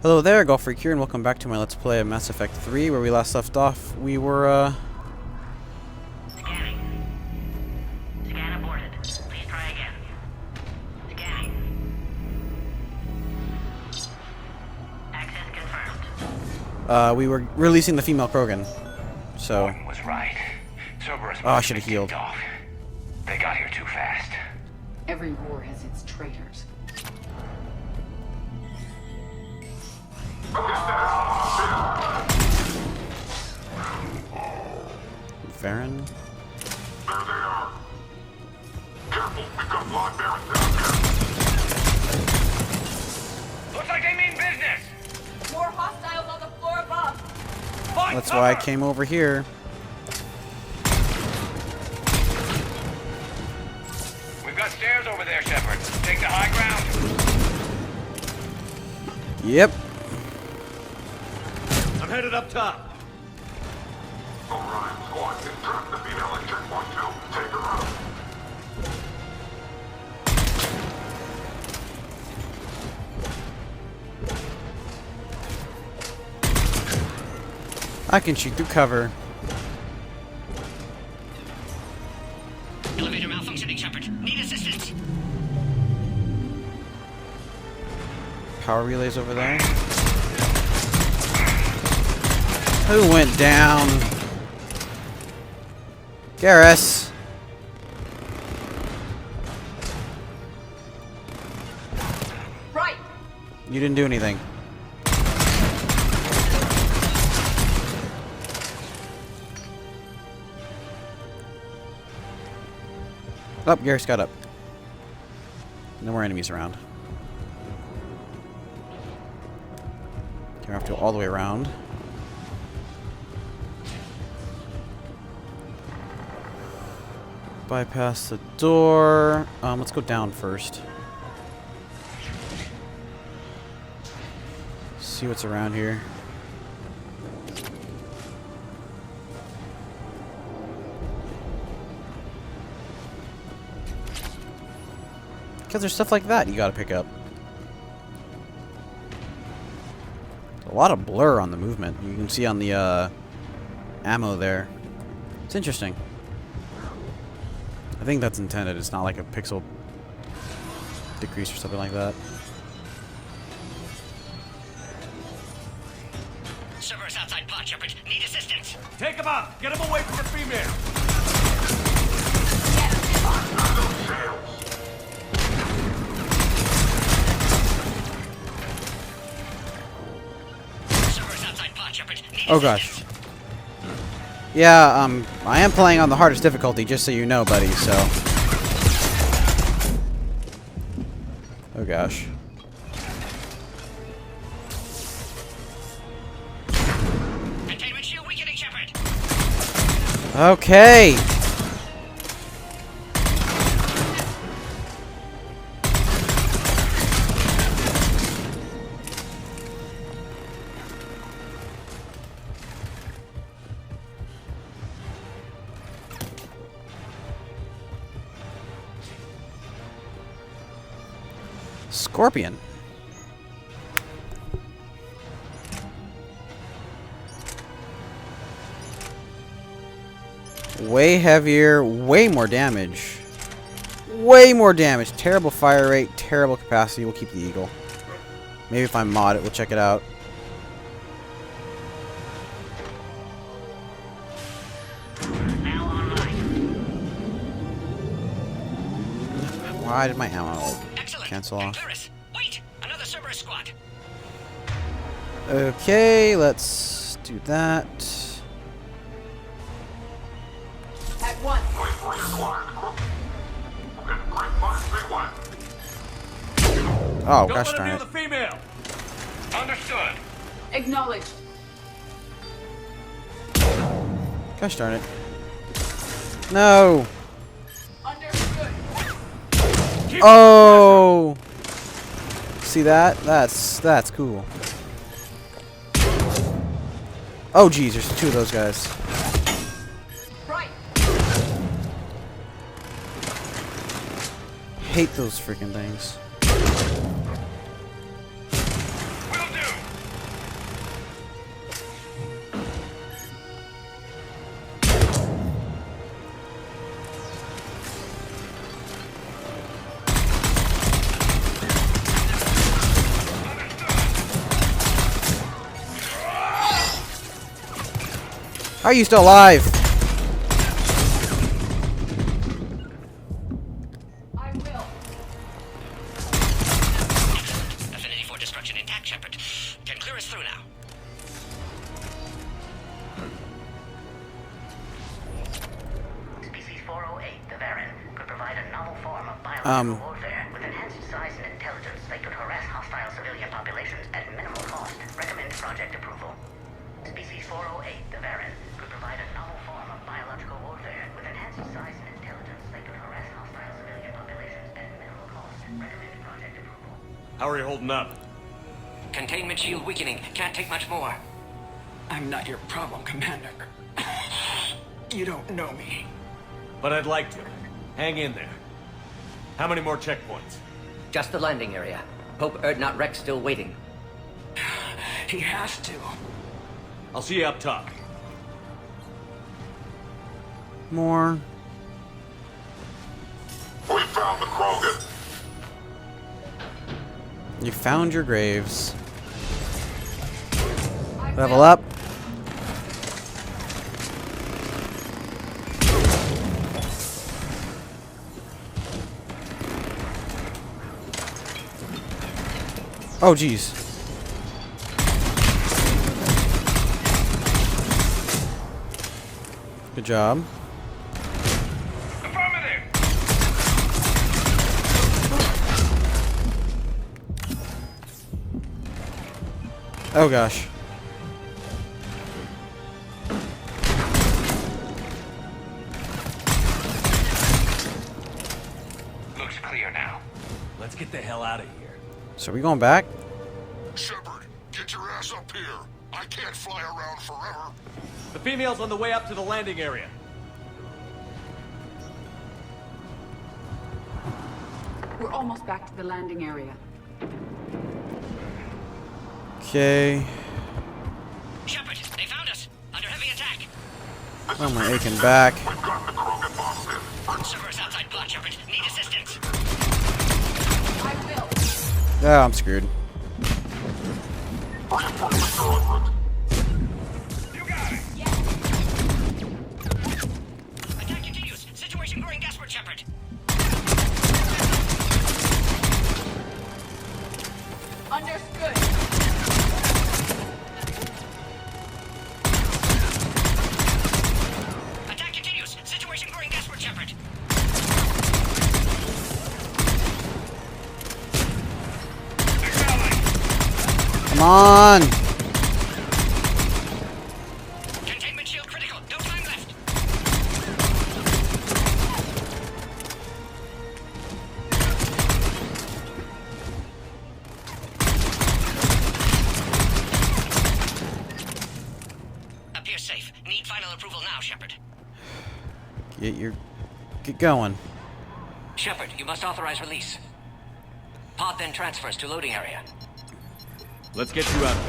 Hello there, Golf Freak here, and welcome back to my Let's Play of Mass Effect 3, where we last left off. We were, Scanning. Scan aborted. Please try again. Scanning. Access confirmed. we were releasing the female Krogan. So, One was right. Cerberus I should have healed. off. They got here too fast. Every war has its traitors. Varen? There they are. Careful, we've got blind bears down Looks like they mean business. More hostiles on the floor above. Find That's cover. why I came over here. We've got stairs over there, Shepard. Take the high ground. Yep. I'm headed up top. Orion squad can trap the female at checkpoint 2. Take her out. I can shoot through cover. Elevator malfunctioning, Shepard. Need assistance. Power relays over there. Who went down? Garrus. Right. You didn't do anything. Oh, Garrus got up. No more enemies around. Okay, we have to go all the way around. Bypass the door. Let's go down first. See what's around here. Because there's stuff like that you gotta pick up. A lot of blur on the movement. You can see on the ammo there. It's interesting. I think that's intended. It's not like a pixel decrease or something like that. Cerberus outside pod, Shepard. Need assistance. Take him out. Get him away from the female. Cerberus outside pod, Shepard. Need Oh assistance. gosh. Yeah, I am playing on the hardest difficulty, just so you know, buddy, so. Oh gosh. Containment shield weakening, Shepard. Okay. Scorpion. Way heavier, way more damage. Way more damage. Terrible fire rate, terrible capacity. We'll keep the Eagle. Maybe if I mod it, we'll check it out. Now online. Why did my ammo Excellent. cancel off? Clearance. Wait. Another Cerberus squad. Okay, let's do that. At once. Wait for your client. And great minds think alike. Oh, gosh darn it. the female. Understood. Acknowledged. Gosh darn it. No. Understood. Oh. See that? That's cool. Oh geez, there's two of those guys. Right. Hate those freaking things. Will do. How are you still alive? I will. Affinity for destruction intact, Shepard. Can clear us through now. Species 408, the Varan, could provide a novel form of biological Um. warfare with enhanced size and intelligence that could harass hostile civilian populations at minimal cost. Recommend project approval. Species 408, the Varan, could provide a novel form of biological warfare with enhanced size and intelligence that could harass hostile civilian populations at minimal cost. Recommend project approval. How are you holding up? Containment shield weakening. Can't take much more. I'm not your problem, Commander. You don't know me. But I'd like to. Hang in there. How many more checkpoints? Just the landing area. Hope Erdnot Rex still waiting. He has to. I'll see you up top. More. We found the Krogan. You found your graves. I Level will. up. Oh, jeez. Good job. Affirmative! Oh, gosh. Looks clear now. Let's get the hell out of here. So are we going back? Shepard, get your ass up here. I can't fly around forever. The female's on the way up to the landing area. We're almost back to the landing area. Okay. Shepard, they found us. Under heavy attack. Oh, my aching back. We've got the Krogan boss in. Servers outside pod, Shepard. Need assistance. I will. Oh, I'm screwed. Reinforcements are en route. You got it! Attack continues. Situation growing desperate, Shepard. Understood. Attack continues. Situation growing desperate, Shepard. Come on. Containment shield critical. No time left. Appears safe. Need final approval now, Shepard. Get going. Shepard, you must authorize release. Pod then transfers to loading area. Let's get you out of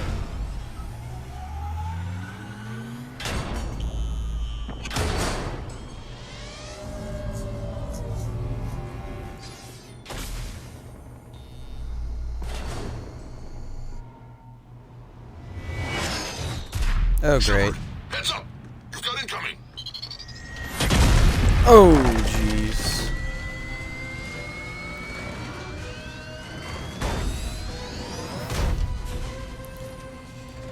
there. Oh, great. Heads up. You've got incoming. Oh, jeez.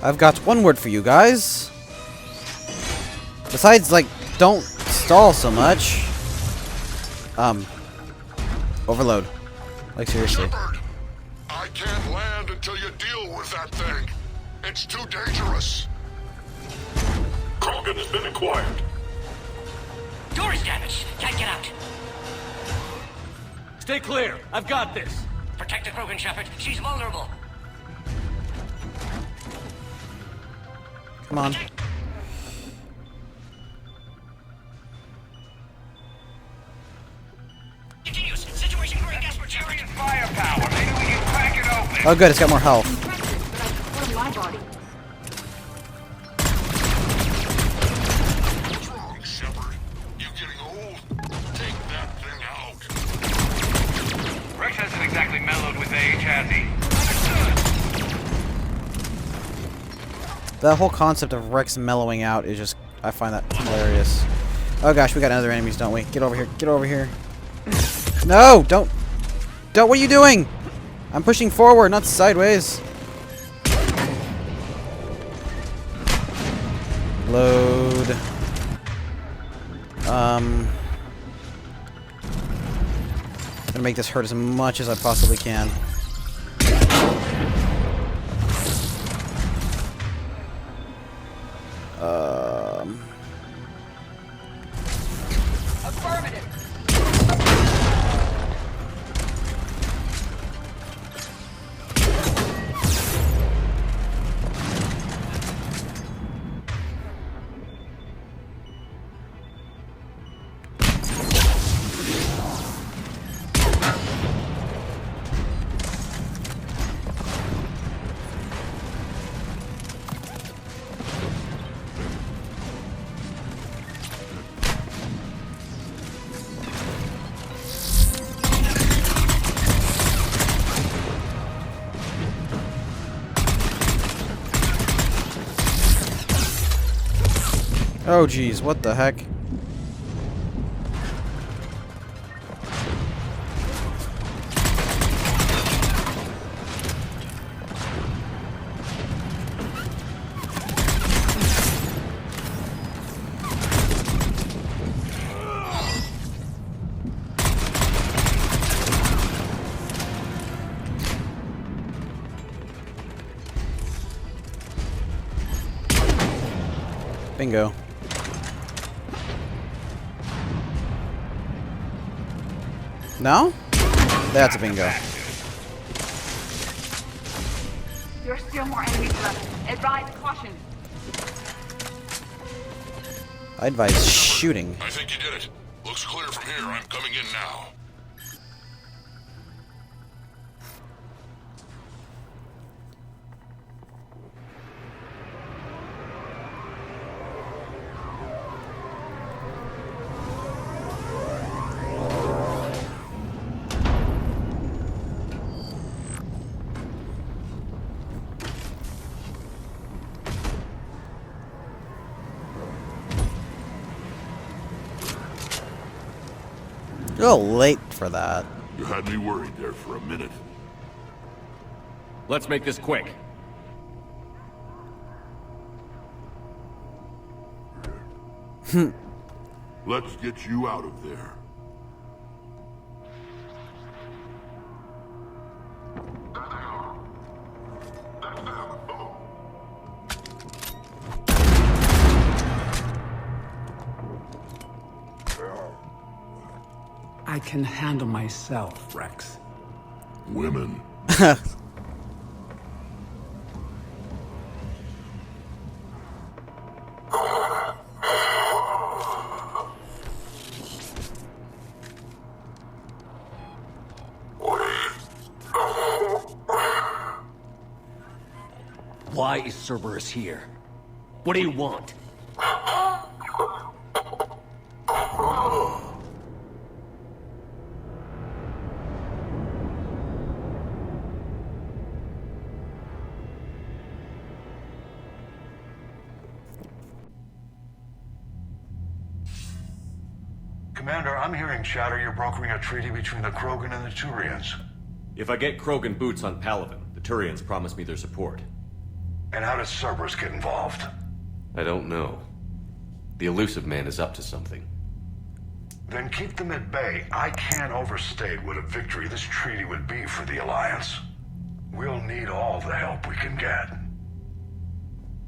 I've got one word for you guys. Besides, like, don't stall so much. Overload. Like, seriously. Shepard, I can't land until you deal with that thing. It's too dangerous. Krogan has been acquired. Door is damaged. Can't get out. Stay clear. I've got this. Protect the Krogan, Shepard. She's vulnerable. Come on. Continues. Situation growing desperate, Shepard. Firepower. Maybe we can crack it open. Oh, good. It's got more health. Impressive, but I prefer my body. What's wrong, Shepard? You getting old? Take that thing out. Rex hasn't exactly mellowed with age, has he? The whole concept of Rex mellowing out is just I find that hilarious. Oh gosh, we got other enemies, don't we? Get over here. Get over here. No! Don't! Don't! What are you doing? I'm pushing forward, not sideways. Load. Gonna make this hurt as much as I possibly can. Affirmative. Oh geez, what the heck? Bingo. No? That's a bingo. There are still more enemies left. Advise caution. I advise shooting. I think you did it. Looks clear from here. I'm coming in now. A little late for that. You had me worried there for a minute. Let's make this quick. Let's get you out of there. I can handle myself, Rex. Women. Why is Cerberus here? What do you want? Commander, I'm hearing chatter you're brokering a treaty between the Krogan and the Turians. If I get Krogan boots on Palaven, the Turians promise me their support. And how does Cerberus get involved? I don't know. The elusive man is up to something. Then keep them at bay. I can't overstate what a victory this treaty would be for the Alliance. We'll need all the help we can get.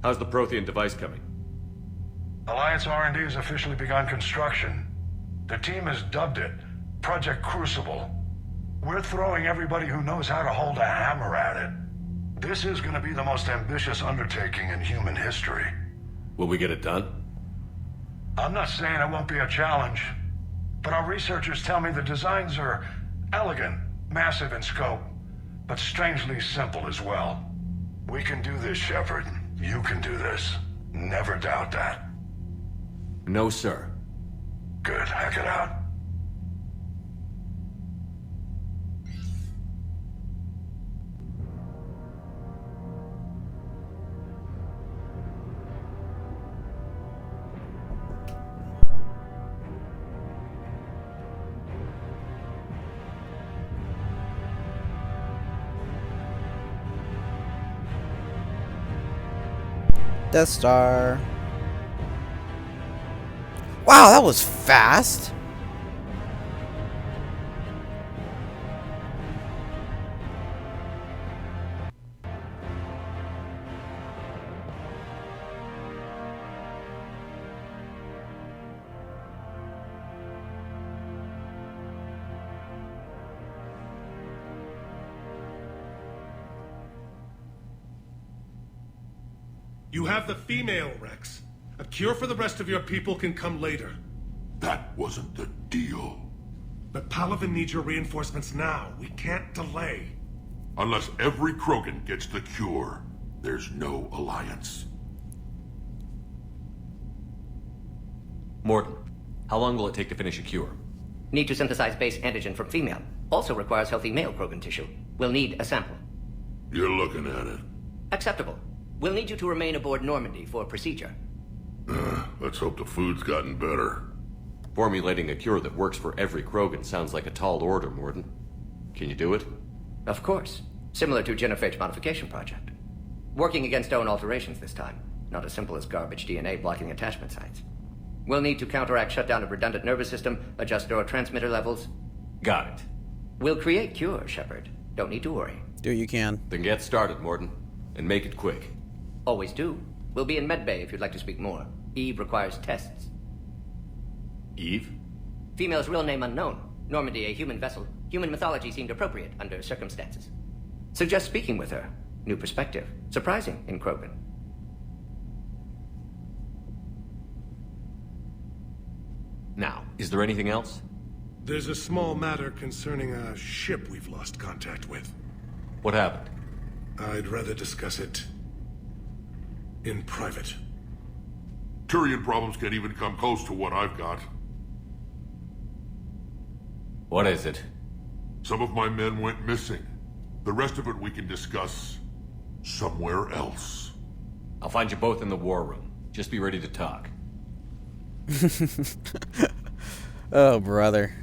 How's the Prothean device coming? Alliance R&D has officially begun construction. The team has dubbed it Project Crucible. We're throwing everybody who knows how to hold a hammer at it. This is going to be the most ambitious undertaking in human history. Will we get it done? I'm not saying it won't be a challenge, but our researchers tell me the designs are elegant, massive in scope, but strangely simple as well. We can do this, Shepard. You can do this. Never doubt that. No, sir. Good. Hack it out. Death Star. Wow, that was fast. You have the female, Rex. A cure for the rest of your people can come later. That wasn't the deal. But Palaven needs your reinforcements now. We can't delay. Unless every Krogan gets the cure, there's no alliance. Morton, how long will it take to finish a cure? Need to synthesize base antigen from female. Also requires healthy male Krogan tissue. We'll need a sample. You're looking at it. Acceptable. We'll need you to remain aboard Normandy for procedure. Let's hope the food's gotten better. Formulating a cure that works for every Krogan sounds like a tall order, Morton. Can you do it? Of course. Similar to Genophage modification project. Working against own alterations this time. Not as simple as garbage DNA blocking attachment sites. We'll need to counteract shutdown of redundant nervous system, adjust neurotransmitter levels. Got it. We'll create cure, Shepard. Don't need to worry. Do what you can. Then get started, Morton. And make it quick. Always do. We'll be in medbay if you'd like to speak more. Eve requires tests. Eve? Female's real name unknown. Normandy, a human vessel. Human mythology seemed appropriate under circumstances. Suggest speaking with her. New perspective. Surprising in Krogan. Now, is there anything else? There's a small matter concerning a ship we've lost contact with. What happened? I'd rather discuss it in private. Turian problems can't even come close to what I've got. What is it? Some of my men went missing. The rest of it we can discuss somewhere else. I'll find you both in the war room. Just be ready to talk. Oh, brother.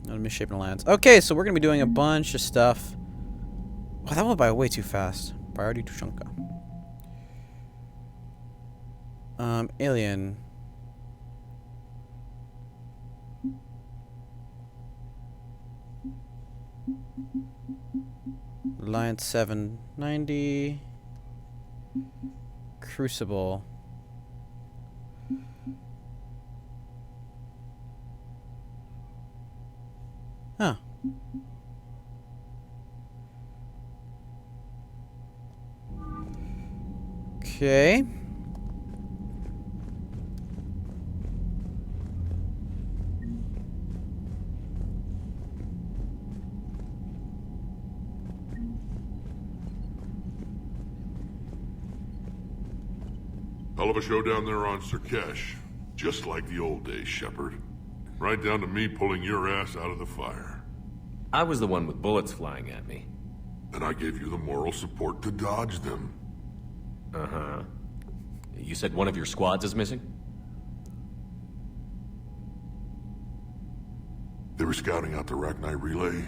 Not a misshapen alliance. Okay, so we're going to be doing a bunch of stuff. Wow, that went by way too fast. Priority Tushonka. Alien. Alliance 790. Crucible. Huh. Okay. Hell of a show down there on Sirkesh. Just like the old days, Shepard. Right down to me pulling your ass out of the fire. I was the one with bullets flying at me. And I gave you the moral support to dodge them. Uh-huh. You said one of your squads is missing? They were scouting out the Rachni relay.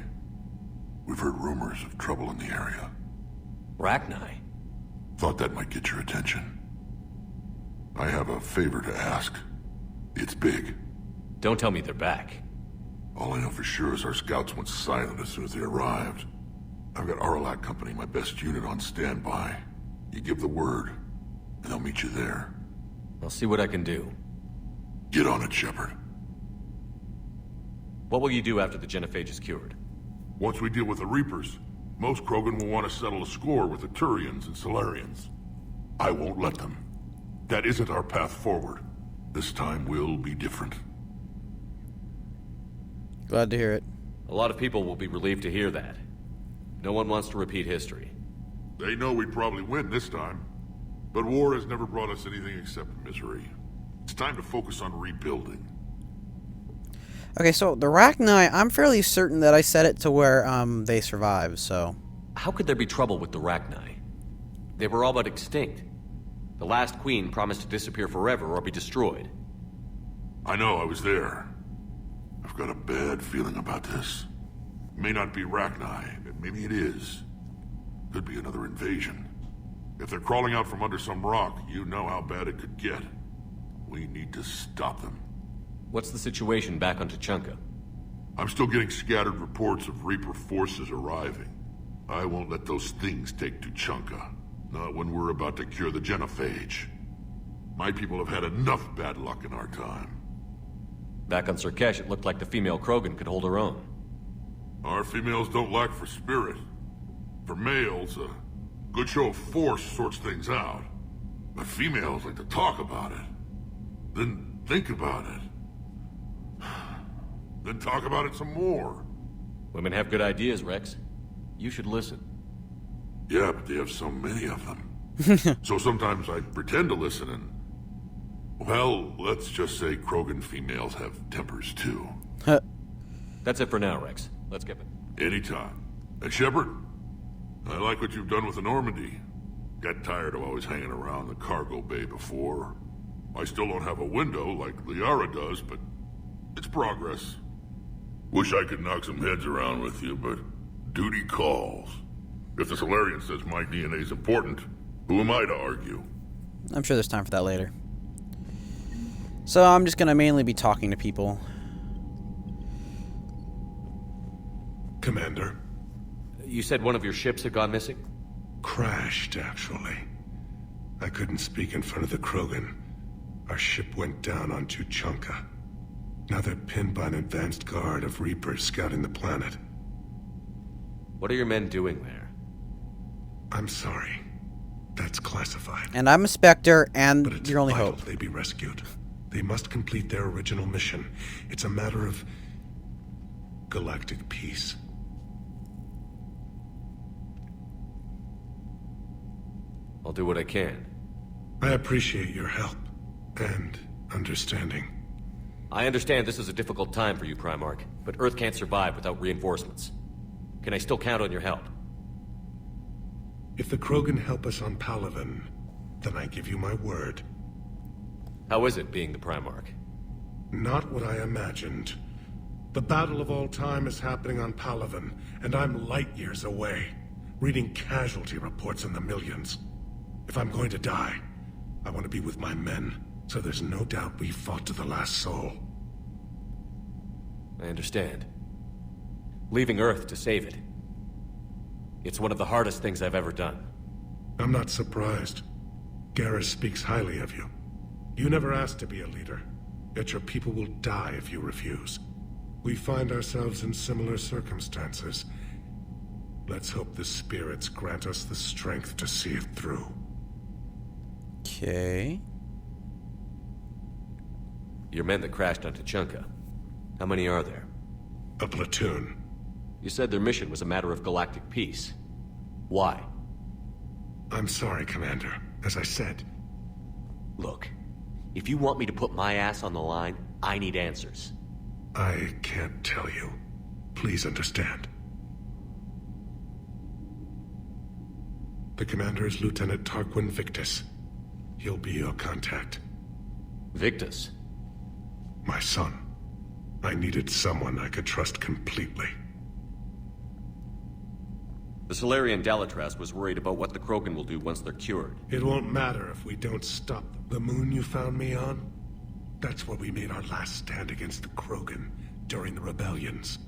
We've heard rumors of trouble in the area. Rachni? Thought that might get your attention. I have a favor to ask. It's big. Don't tell me they're back. All I know for sure is our scouts went silent as soon as they arrived. I've got Aralak Company, my best unit, on standby. You give the word, and I'll meet you there. I'll see what I can do. Get on it, Shepard. What will you do after the genophage is cured? Once we deal with the Reapers, most Krogan will want to settle a score with the Turians and Solarians. I won't let them. That isn't our path forward. This time will be different. Glad to hear it. A lot of people will be relieved to hear that. No one wants to repeat history. They know we'd probably win this time. But war has never brought us anything except misery. It's time to focus on rebuilding. Okay, so the Rachni, I'm fairly certain that I set it to where they survive, so... How could there be trouble with the Rachni? They were all but extinct. The last queen promised to disappear forever or be destroyed. I know, I was there. I've got a bad feeling about this. May not be Rachni, maybe it is. Could be another invasion. If they're crawling out from under some rock, you know how bad it could get. We need to stop them. What's the situation back on Tuchanka? I'm still getting scattered reports of Reaper forces arriving. I won't let those things take Tuchanka. Not when we're about to cure the genophage. My people have had enough bad luck in our time. Back on Surkesh, it looked like the female Krogan could hold her own. Our females don't lack for spirit. For males, a good show of force sorts things out. But females like to talk about it. Then think about it. Then talk about it some more. Women have good ideas, Rex. You should listen. Yeah, but they have so many of them. So sometimes I pretend to listen and... Well, let's just say Krogan females have tempers too. That's it for now, Rex. Let's get it. Anytime. And Shepard, I like what you've done with the Normandy. Got tired of always hanging around the cargo bay before. I still don't have a window like Liara does, but it's progress. Wish I could knock some heads around with you, but duty calls. If the Solarian says my DNA's important, who am I to argue? I'm sure there's time for that later. So I'm just gonna mainly be talking to people. Commander. You said one of your ships had gone missing? Crashed, actually. I couldn't speak in front of the Krogan. Our ship went down on Tuchanka. Now they're pinned by an advanced guard of Reapers scouting the planet. What are your men doing there? I'm sorry. That's classified. And I'm a Spectre, and But it's your only vital hope. they be rescued. They must complete their original mission. It's a matter of galactic peace. I'll do what I can. I appreciate your help and understanding. I understand this is a difficult time for you, Primarch, but Earth can't survive without reinforcements. Can I still count on your help? If the Krogan help us on Palaven, then I give you my word. How is it being the Primarch? Not what I imagined. The battle of all time is happening on Palaven, and I'm light years away, reading casualty reports in the millions. If I'm going to die, I want to be with my men, so there's no doubt we fought to the last soul. I understand. Leaving Earth to save it. It's one of the hardest things I've ever done. I'm not surprised. Garrus speaks highly of you. You never asked to be a leader, yet your people will die if you refuse. We find ourselves in similar circumstances. Let's hope the spirits grant us the strength to see it through. Okay. Your men that crashed on Tuchanka. How many are there? A platoon. You said their mission was a matter of galactic peace. Why? I'm sorry, Commander. As I said. Look, if you want me to put my ass on the line, I need answers. I can't tell you. Please understand. The commander is Lieutenant Tarquin Victus. He'll be your contact. Victus? My son. I needed someone I could trust completely. The Solarian Dalatras was worried about what the Krogan will do once they're cured. It won't matter if we don't stop them. The moon you found me on? That's where we made our last stand against the Krogan during the rebellions.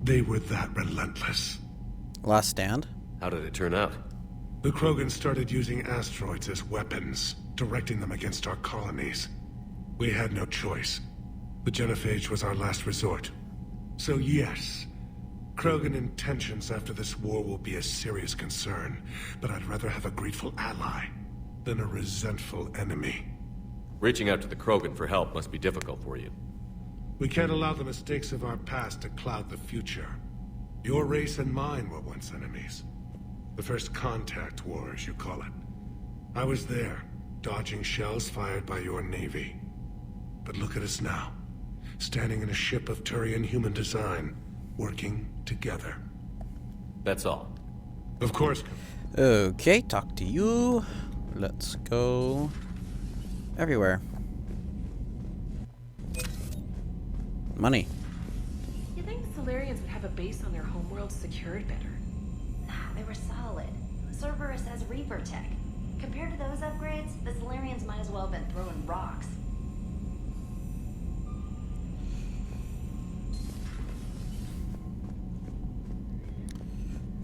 They were that relentless. Last stand? How did it turn out? The Krogan started using asteroids as weapons, directing them against our colonies. We had no choice. The genophage was our last resort. So yes, Krogan intentions after this war will be a serious concern, but I'd rather have a grateful ally than a resentful enemy. Reaching out to the Krogan for help must be difficult for you. We can't allow the mistakes of our past to cloud the future. Your race and mine were once enemies. The first contact war, as you call it. I was there, dodging shells fired by your navy. But look at us now, standing in a ship of Turian human design, working together. That's all. Of course. Okay, talk to you. Let's go everywhere. Money. You think Solarians would have a base on their homeworld secured better? Nah, they were solid. Cerberus has Reaper tech. Compared to those upgrades, the Solarians might as well have been throwing rocks.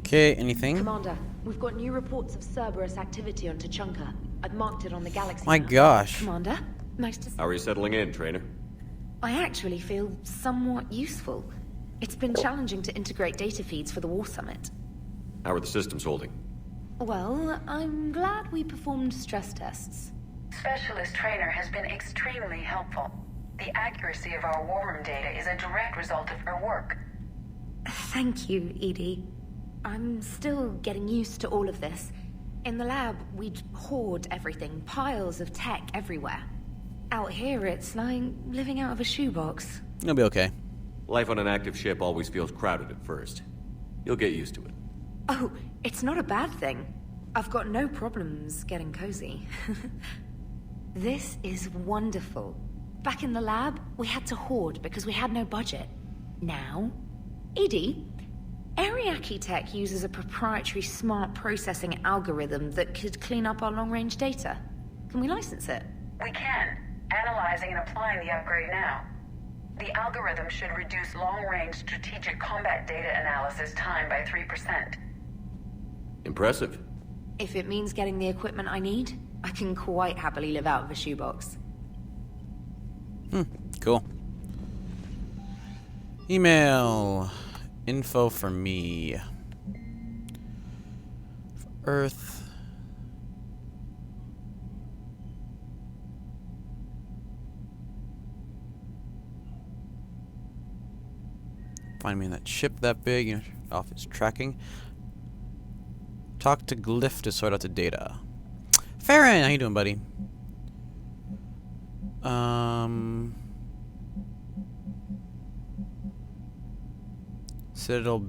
Okay, anything? Commander, we've got new reports of Cerberus activity on Tuchanka. I've marked it on the galaxy My map. gosh. Commander, nice to see you. How are you settling in, trainer? I actually feel somewhat useful. It's been challenging to integrate data feeds for the War Summit. How are the systems holding? Well, I'm glad we performed stress tests. Specialist Trainer has been extremely helpful. The accuracy of our war room data is a direct result of her work. Thank you, Edie. I'm still getting used to all of this. In the lab, we'd hoard everything, piles of tech everywhere. Out here, it's like living out of a shoebox. It'll be okay. Life on an active ship always feels crowded at first. You'll get used to it. Oh, it's not a bad thing. I've got no problems getting cozy. This is wonderful. Back in the lab, we had to hoard because we had no budget. Now, Edie, Ariake Tech uses a proprietary smart processing algorithm that could clean up our long-range data. Can we license it? We can. Analyzing and applying the upgrade now. The algorithm should reduce long-range strategic combat data analysis time by 3%. Impressive. If it means getting the equipment I need, I can quite happily live out of a shoebox. Cool. Email. Info for me. Earth. Find me in that ship that big, you know, off its tracking. Talk to Glyph to sort out the data. Farron, how you doing, buddy? Citadel.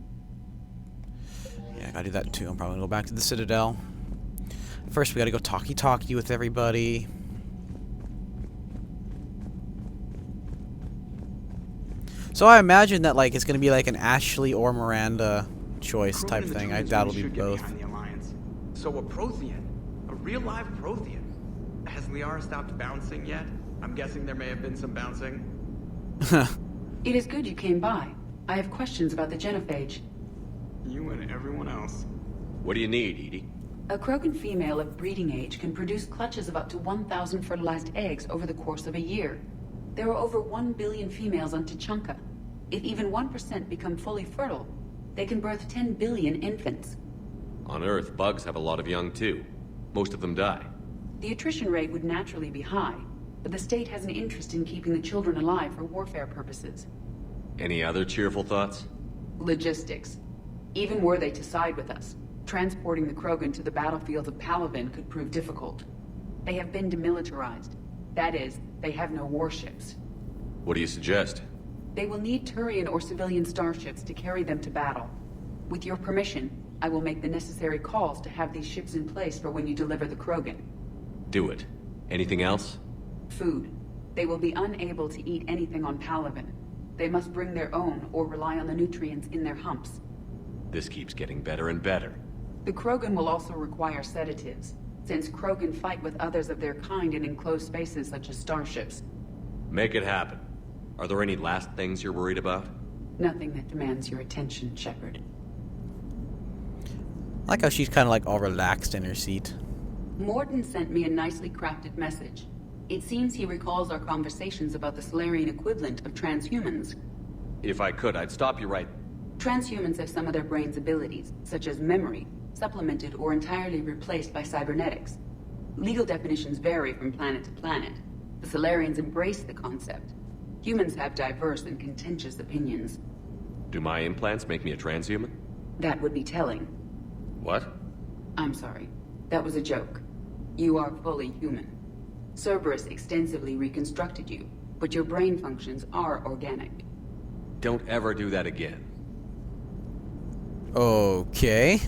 Yeah, I gotta do that too. I'm probably gonna go back to the Citadel. First, we gotta go talkie-talkie with everybody. So I imagine that like it's gonna be like an Ashley or Miranda choice type thing. I doubt it'll be both. So a Prothean, a real live Prothean. Has Liara stopped bouncing yet? I'm guessing there may have been some bouncing. It is good you came by. I have questions about the genophage. You and everyone else. What do you need, Edie? A Krogan female of breeding age can produce clutches of up to 1,000 fertilized eggs over the course of a year. There are over 1 billion females on Tuchanka. If even 1% become fully fertile, they can birth 10 billion infants. On Earth, bugs have a lot of young too. Most of them die. The attrition rate would naturally be high, but the state has an interest in keeping the children alive for warfare purposes. Any other cheerful thoughts? Logistics. Even were they to side with us, transporting the Krogan to the battlefields of Palaven could prove difficult. They have been demilitarized. That is, they have no warships. What do you suggest? They will need Turian or civilian starships to carry them to battle. With your permission, I will make the necessary calls to have these ships in place for when you deliver the Krogan. Do it. Anything else? Food. They will be unable to eat anything on Palaven. They must bring their own or rely on the nutrients in their humps. This keeps getting better and better. The Krogan will also require sedatives, since Krogan fight with others of their kind in enclosed spaces such as starships. Make it happen. Are there any last things you're worried about? Nothing that demands your attention, Shepard. I like how she's kind of like all relaxed in her seat. Morden sent me a nicely crafted message. It seems he recalls our conversations about the Solarian equivalent of transhumans. If I could, I'd stop you right... Transhumans have some of their brain's abilities, such as memory, supplemented or entirely replaced by cybernetics. Legal definitions vary from planet to planet. The Solarians embrace the concept. Humans have diverse and contentious opinions. Do my implants make me a transhuman? That would be telling. What? I'm sorry. That was a joke. You are fully human. Cerberus extensively reconstructed you, but your brain functions are organic. Don't ever do that again. Okay.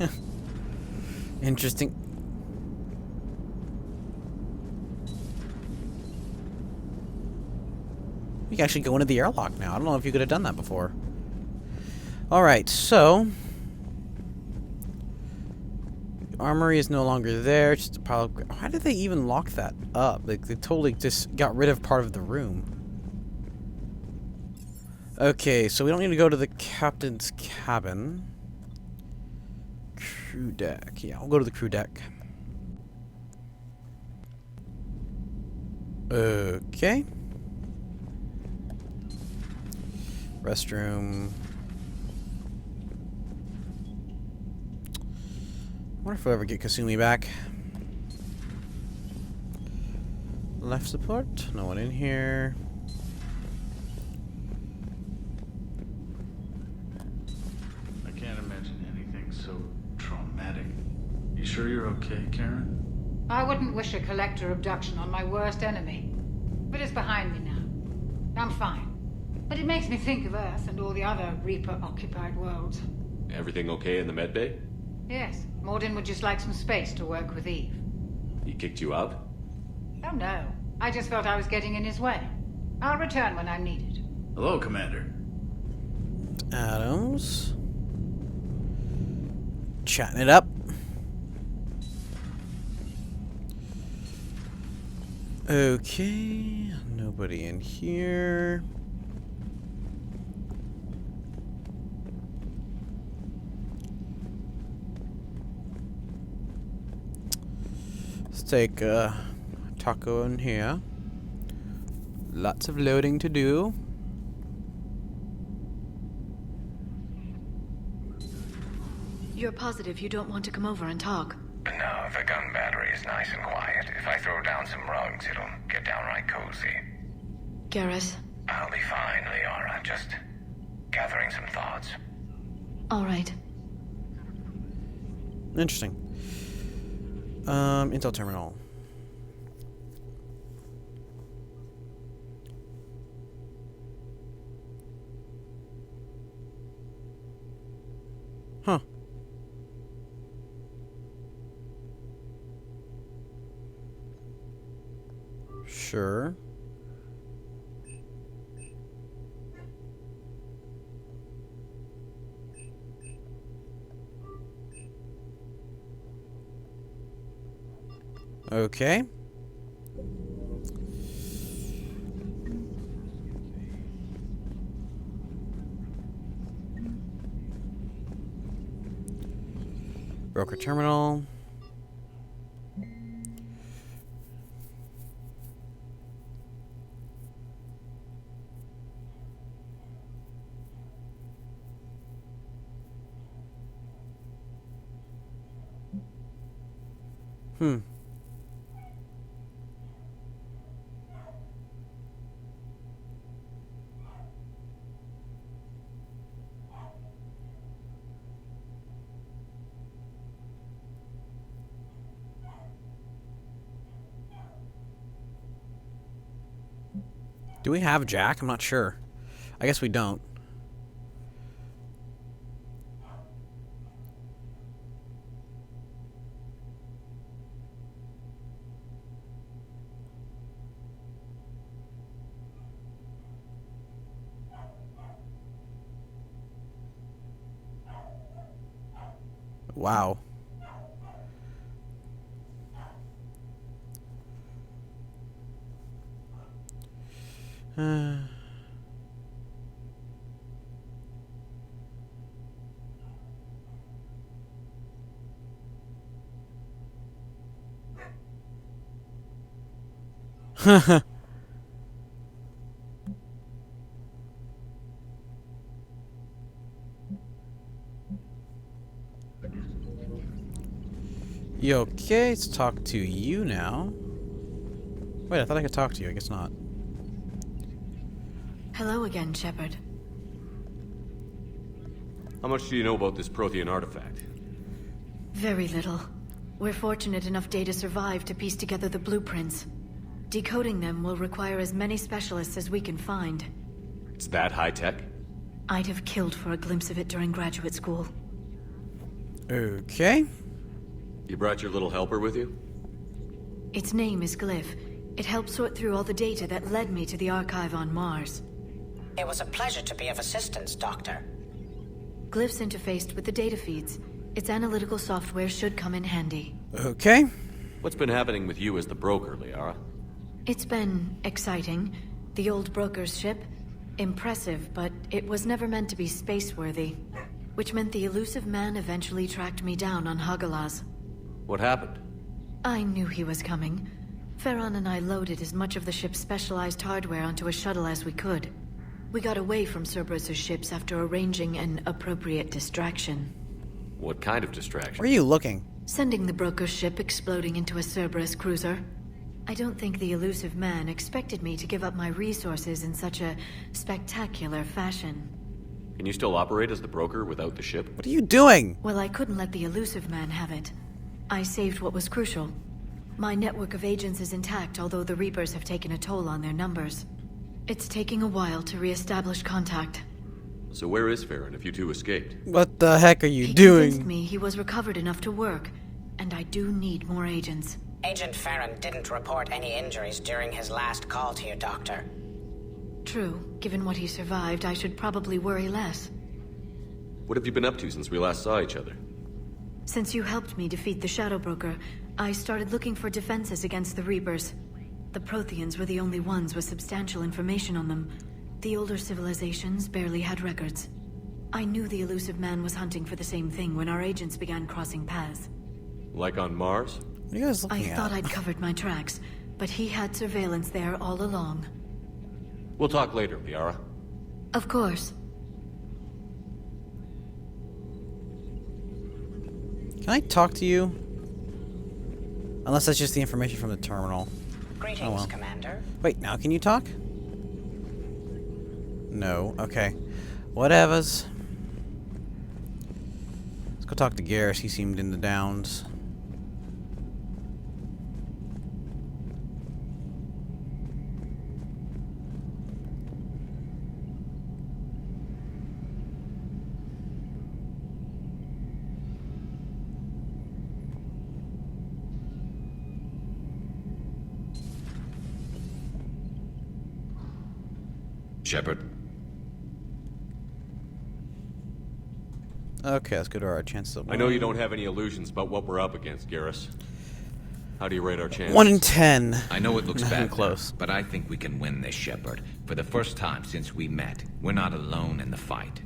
Interesting. You can actually go into the airlock now. I don't know if you could have done that before. Alright, so... Armory is no longer there. It's just a pile of... Why did they even lock that up? Like, they totally just got rid of part of the room. Okay, so we don't need to go to the captain's cabin. Crew deck. Yeah, we'll go to the crew deck. Okay. Restroom. I wonder if we'll ever get Kasumi back. Life support. No one in here. I can't imagine anything so traumatic. You sure you're okay, Karen? I wouldn't wish a collector abduction on my worst enemy. But it's behind me now. I'm fine. But it makes me think of Earth and all the other Reaper-occupied worlds. Everything okay in the medbay? Yes, Morden would just like some space to work with Eve. He kicked you out? Oh no, I just felt I was getting in his way. I'll return when I'm needed. Hello, Commander. Adams. Chatting it up. Okay, nobody in here. Let's take a taco in here. Lots of loading to do. You're positive you don't want to come over and talk? No, the gun battery is nice and quiet. If I throw down some rugs, it'll get downright cozy. Garrus? I'll be fine, Liara. Just gathering some thoughts. All right. Interesting. Intel terminal. Huh. Sure. Okay. Broker terminal. Do we have Jack? I'm not sure. I guess we don't. Wow. You okay? Let's talk to you now. Wait, I thought I could talk to you. I guess not. Hello again, Shepard. How much do you know about this Prothean artifact? Very little. We're fortunate enough Data survived to piece together the blueprints. Decoding them will require as many specialists as we can find. It's that high-tech? I'd have killed for a glimpse of it during graduate school. Okay. You brought your little helper with you? Its name is Glyph. It helped sort through all the data that led me to the archive on Mars. It was a pleasure to be of assistance, Doctor. Glyph's interfaced with the data feeds. Its analytical software should come in handy. Okay. What's been happening with you as the broker, Liara? It's been exciting. The old broker's ship, impressive, but it was never meant to be space-worthy. Which meant the elusive man eventually tracked me down on Hagalaz. What happened? I knew he was coming. Farron and I loaded as much of the ship's specialized hardware onto a shuttle as we could. We got away from Cerberus' ships after arranging an appropriate distraction. What kind of distraction? Where are you looking? Sending the broker's ship exploding into a Cerberus cruiser. I don't think the elusive man expected me to give up my resources in such a spectacular fashion. Can you still operate as the broker without the ship? What are you doing? Well, I couldn't let the elusive man have it. I saved what was crucial. My network of agents is intact, although the Reapers have taken a toll on their numbers. It's taking a while to re-establish contact. So where is Farron if you two escaped? What the heck are you He doing? convinced me he was recovered enough to work, and I do need more agents. Agent Farron didn't report any injuries during his last call to you, Doctor. True. Given what he survived, I should probably worry less. What have you been up to since we last saw each other? Since you helped me defeat the Shadow Broker, I started looking for defenses against the Reapers. The Protheans were the only ones with substantial information on them. The older civilizations barely had records. I knew the elusive man was hunting for the same thing when our agents began crossing paths. Like on Mars? What are you guys looking I at? thought I'd covered my tracks, but he had surveillance there all along. We'll talk later, Liara. Of course. Can I talk to you? Unless that's just the information from the terminal. Greetings, Oh, well. Commander. Wait, now can you talk? No. Okay. Whatevers. Let's go talk to Garrus. He seemed in the downs. Shepard. Okay, let's go to our chances of I know you don't have any illusions about what we're up against, Garrus. How do you rate our chances? 1 in 10. I know it looks Not bad, even close. but I think we can win this, Shepard. For the first time since we met, we're not alone in the fight.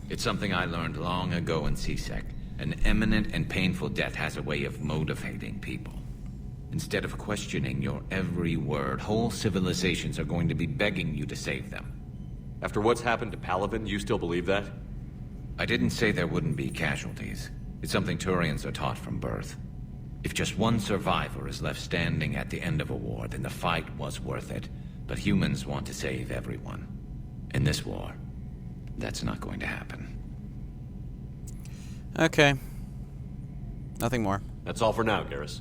It's something I learned long ago in C-Sec. An imminent and painful death has a way of motivating people. Instead of questioning your every word, whole civilizations are going to be begging you to save them. After what's happened to Palaven, you still believe that? I didn't say there wouldn't be casualties. It's something Turians are taught from birth. If just one survivor is left standing at the end of a war, then the fight was worth it. But humans want to save everyone. In this war, that's not going to happen. Okay. Nothing more. That's all for now, Garrus.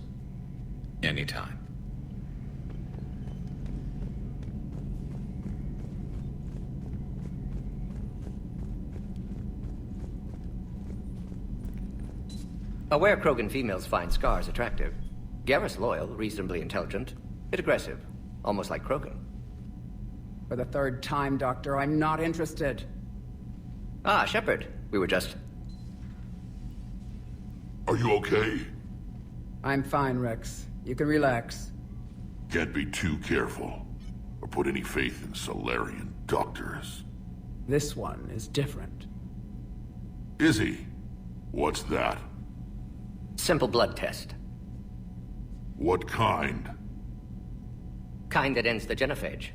Anytime. Aware Krogan females find scars attractive. Garrus loyal, reasonably intelligent, bit aggressive, almost like Krogan. For the third time, Doctor, I'm not interested. Ah, Shepard. We were just... Are you okay? I'm fine, Rex. You can relax. Can't be too careful, or put any faith in Solarian doctors. This one is different. Is he? What's that? Simple blood test. What kind? Kind that ends the genophage.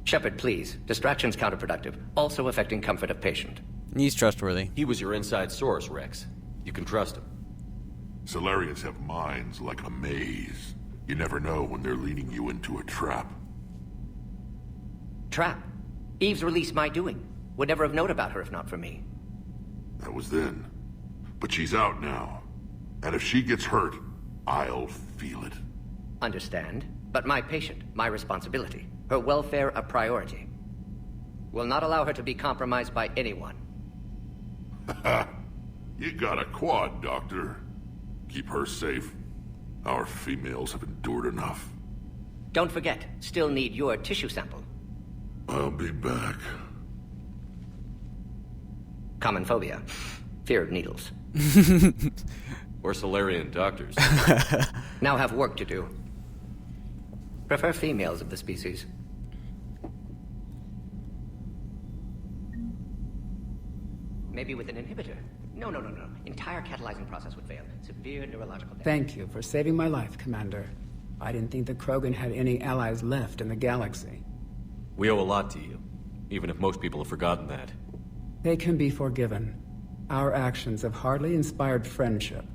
Shepard, please. Distraction's counterproductive, also affecting comfort of patient. He's trustworthy. He was your inside source, Rex. You can trust him. Solarians have minds like a maze. You never know when they're leading you into a trap. Trap? Eve's release my doing. Would never have known about her if not for me. That was then. But she's out now. And if she gets hurt, I'll feel it. Understand. But my patient, my responsibility. Her welfare a priority. Will not allow her to be compromised by anyone. You got a quad, Doctor. Keep her safe. Our females have endured enough. Don't forget, still need your tissue sample. I'll be back. Common phobia. Fear of needles. Or Solarian doctors. Now have work to do. Prefer females of the species. Maybe with an inhibitor. No. Entire catalyzing process would fail. Severe neurological damage. Thank you for saving my life, Commander. I didn't think the Krogan had any allies left in the galaxy. We owe a lot to you, even if most people have forgotten that. They can be forgiven. Our actions have hardly inspired friendship.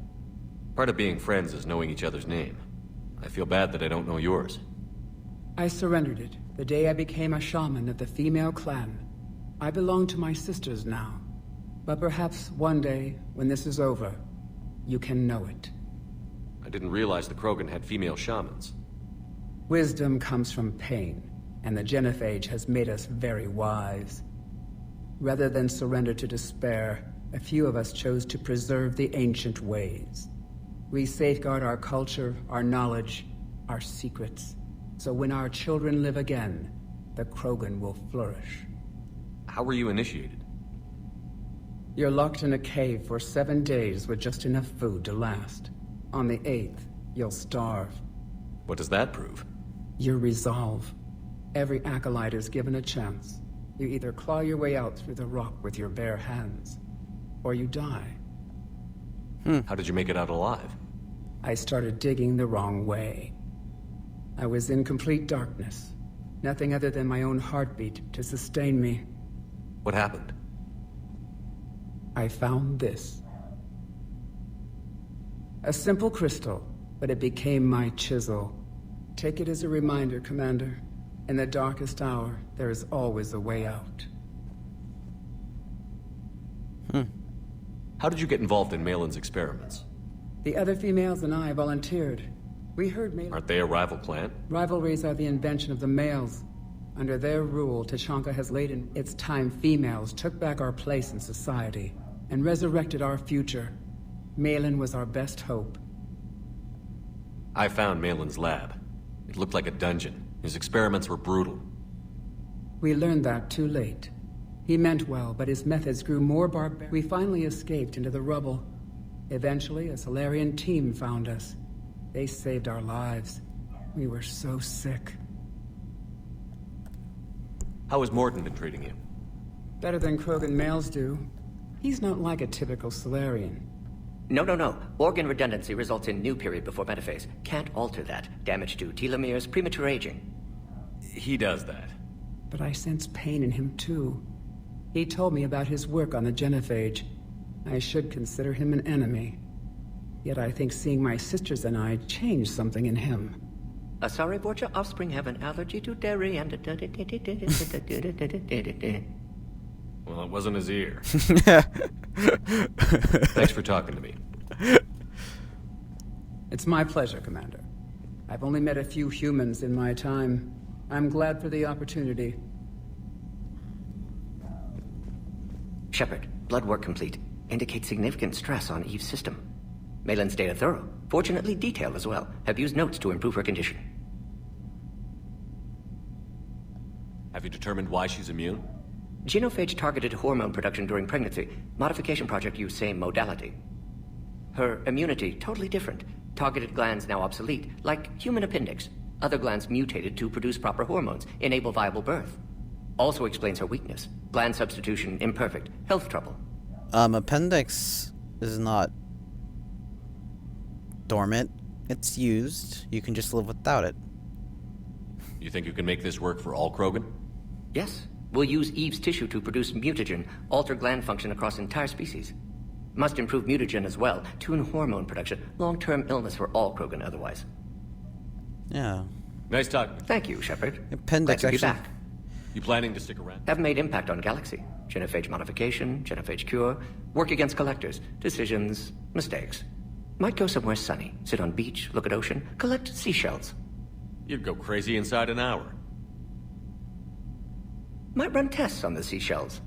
Part of being friends is knowing each other's name. I feel bad that I don't know yours. I surrendered it the day I became a shaman of the female clan. I belong to my sisters now. But perhaps one day, when this is over, you can know it. I didn't realize the Krogan had female shamans. Wisdom comes from pain, and the genophage has made us very wise. Rather than surrender to despair, a few of us chose to preserve the ancient ways. We safeguard our culture, our knowledge, our secrets. So when our children live again, the Krogan will flourish. How were you initiated? You're locked in a cave for 7 days with just enough food to last. On the 8th, you'll starve. What does that prove? Your resolve. Every acolyte is given a chance. You either claw your way out through the rock with your bare hands, or you die. How did you make it out alive? I started digging the wrong way. I was in complete darkness. Nothing other than my own heartbeat to sustain me. What happened? I found this. A simple crystal, but it became my chisel. Take it as a reminder, Commander. In the darkest hour, there is always a way out. How did you get involved in Malin's experiments? The other females and I volunteered. We heard Aren't they a rival clan? Rivalries are the invention of the males. Under their rule, Tashanka has laid in. It's time females took back our place in society and resurrected our future. Malin was our best hope. I found Malin's lab. It looked like a dungeon. His experiments were brutal. We learned that too late. He meant well, but his methods grew more barbaric. We finally escaped into the rubble. Eventually, a Solarian team found us. They saved our lives. We were so sick. How has Morton been treating you? Better than Krogan males do. He's not like a typical Solarian. No. Organ redundancy results in new period before metaphase. Can't alter that. Damage to telomeres, premature aging. He does that. But I sense pain in him too. He told me about his work on the genophage. I should consider him an enemy. Yet I think seeing my sisters and I changed something in him. Sorry, Borgia, offspring have an allergy to dairy and... Well, it wasn't his ear. Thanks for talking to me. It's my pleasure, Commander. I've only met a few humans in my time. I'm glad for the opportunity. Shepard, blood work complete. Indicates significant stress on Eve's system. Malin's data thorough. Fortunately detailed as well. Have used notes to improve her condition. Have you determined why she's immune? Genophage targeted hormone production during pregnancy. Modification project used same modality. Her immunity totally different. Targeted glands now obsolete, like human appendix. Other glands mutated to produce proper hormones, enable viable birth. Also explains her weakness. Gland substitution imperfect. Health trouble. Appendix is not dormant. It's used. You can just live without it. You think you can make this work for all Krogan? Yes. We'll use Eve's tissue to produce mutagen, alter gland function across entire species. Must improve mutagen as well, tune hormone production. Long-term illness for all Krogan otherwise. Yeah. Nice talking. Thank you, Shepard. Appendix Glad to be actually... back. You planning to stick around? Have made impact on Galaxy. Genophage modification, genophage cure, work against collectors, decisions, mistakes. Might go somewhere sunny, sit on beach, look at ocean, collect seashells. You'd go crazy inside an hour. Might run tests on the seashells.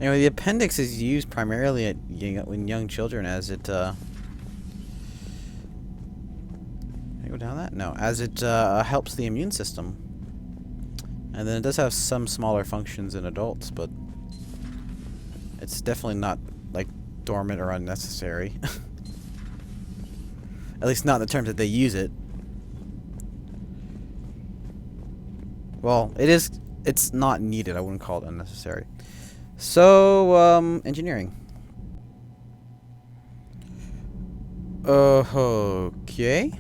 Anyway, the appendix is used primarily in young children as it, Can I go down that? No, as it helps the immune system. And then it does have some smaller functions in adults, but it's definitely not, like, dormant or unnecessary. At least not in the terms that they use it. Well, it's not needed. I wouldn't call it unnecessary. So, engineering. Okay.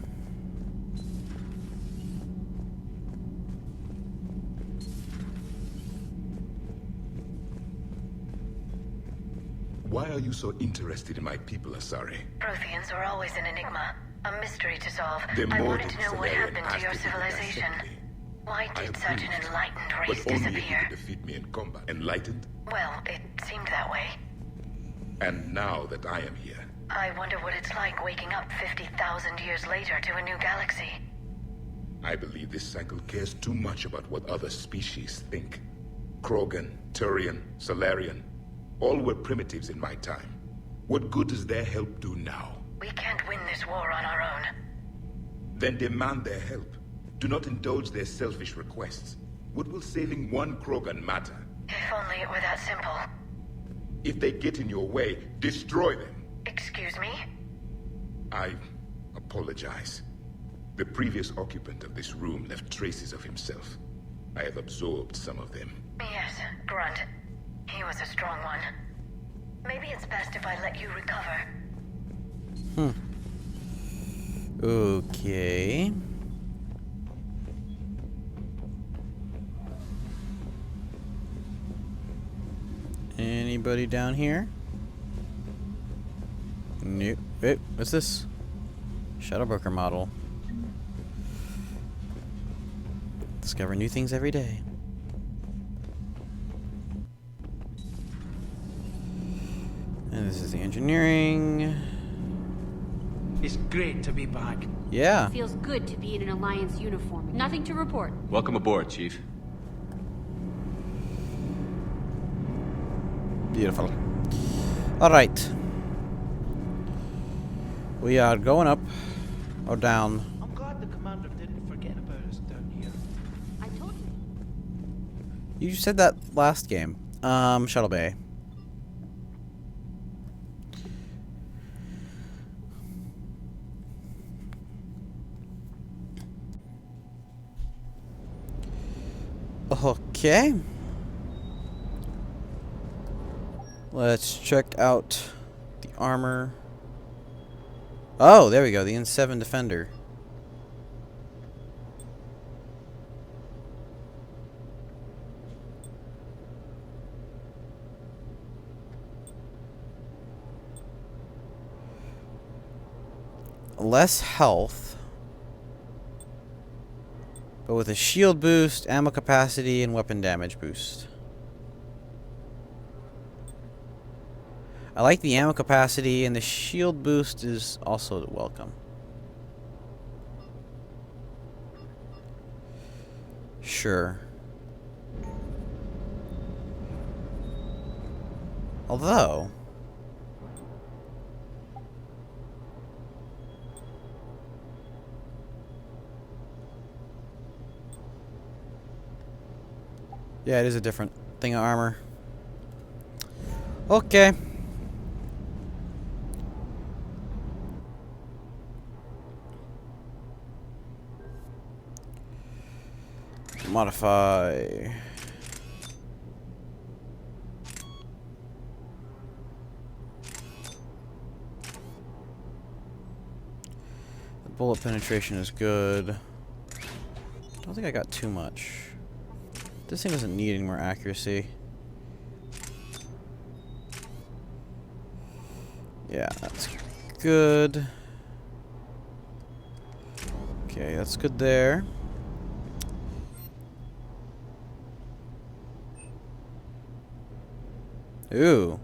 Why are you so interested in my people, Asari? Protheans are always an enigma, a mystery to solve. They're I more wanted than to know what Salarian happened to your aspect of civilization. dissecting. Why I did such an approved, enlightened race but only if you disappear? could defeat me in combat. Enlightened? Well, it seemed that way. And now that I am here, I wonder what it's like waking up 50,000 years later to a new galaxy. I believe this cycle cares too much about what other species think. Krogan, Turian, Salarian, all were primitives in my time. What good does their help do now? We can't win this war on our own. Then demand their help. Do not indulge their selfish requests. What will saving one Krogan matter? If only it were that simple. If they get in your way, destroy them. Excuse me? I apologize. The previous occupant of this room left traces of himself. I have absorbed some of them. Yes, Grunt. He was a strong one. Maybe it's best if I let you recover. Okay. Anybody down here? Nope. Wait, what's this? Shadow Broker model. Discover new things every day. And this is the engineering. It's great to be back. Yeah. Feels good to be in an Alliance uniform. Nothing to report. Welcome aboard, Chief. Beautiful. Alright. We are going up. Or down. I'm glad the commander didn't forget about us down here. I told you. You said that last game. Shuttle Bay. Okay. Let's check out the armor. Oh, there we go. The N7 Defender. Less health, but with a shield boost, ammo capacity, and weapon damage boost. I like the ammo capacity, and the shield boost is also welcome. Sure. Although... yeah, it is a different thing of armor. Okay. Modify. The bullet penetration is good. I don't think I got too much. This thing doesn't need any more accuracy. Yeah, that's good. Okay, that's good there. Ooh.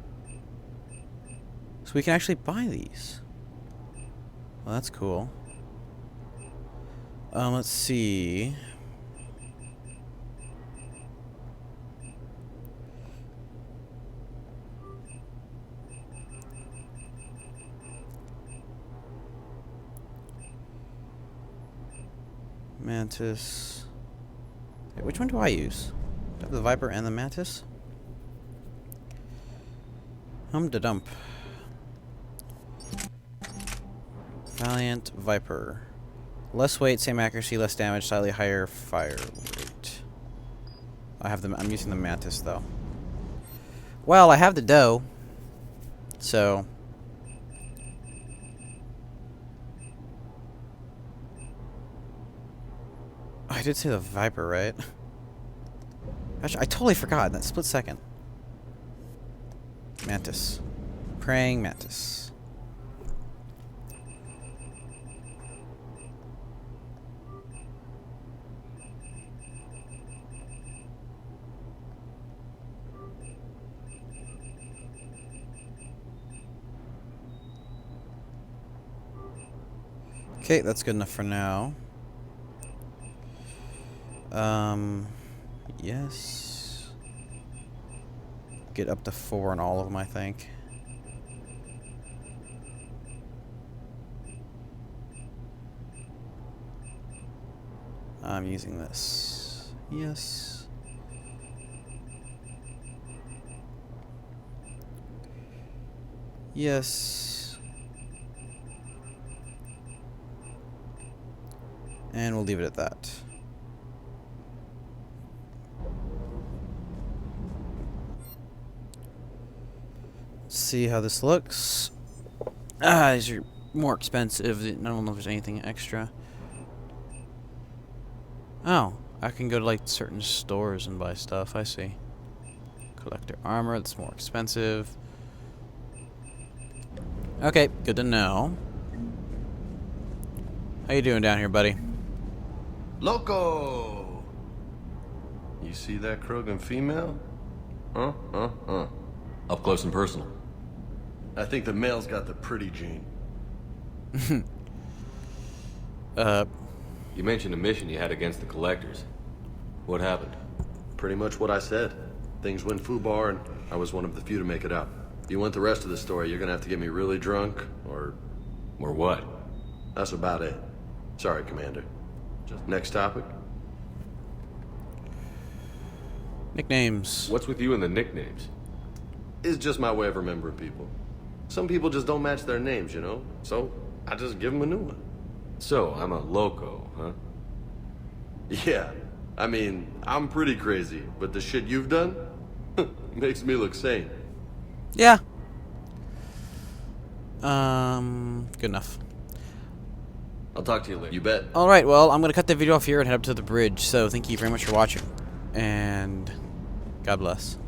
So we can actually buy these. Well, that's cool. Let's see. Mantis. Wait, which one do I use? Do I have the Viper and the Mantis? Hum-da-dump. Valiant Viper. Less weight, same accuracy, less damage, slightly higher fire rate. I'm using the Mantis though. Well, I have the dough. So I did say the Viper, right? Gosh, I totally forgot in that split second. Mantis. Praying Mantis. Okay, that's good enough for now. Yes. Get up to 4 on all of them, I think. I'm using this. Yes. Yes. And we'll leave it at that. See how this looks. These are more expensive. I don't know if there's anything extra. Oh, I can go to like certain stores and buy stuff. I see. Collector armor, that's more expensive. Okay, good to know. How you doing down here, buddy? Loco! You see that Krogan female? Up close and personal. I think the male's got the pretty gene. You mentioned a mission you had against the Collectors. What happened? Pretty much what I said. Things went foobar, and I was one of the few to make it out. If you want the rest of the story, you're gonna have to get me really drunk, or... Or what? That's about it. Sorry, Commander. Just next topic? Nicknames. What's with you and the nicknames? It's just my way of remembering people. Some people just don't match their names, you know? So, I just give them a new one. So, I'm a loco, huh? Yeah. I mean, I'm pretty crazy, but the shit you've done makes me look sane. Yeah. Good enough. I'll talk to you later. You bet. Alright, well, I'm going to cut the video off here and head up to the bridge. So, thank you very much for watching. And God bless.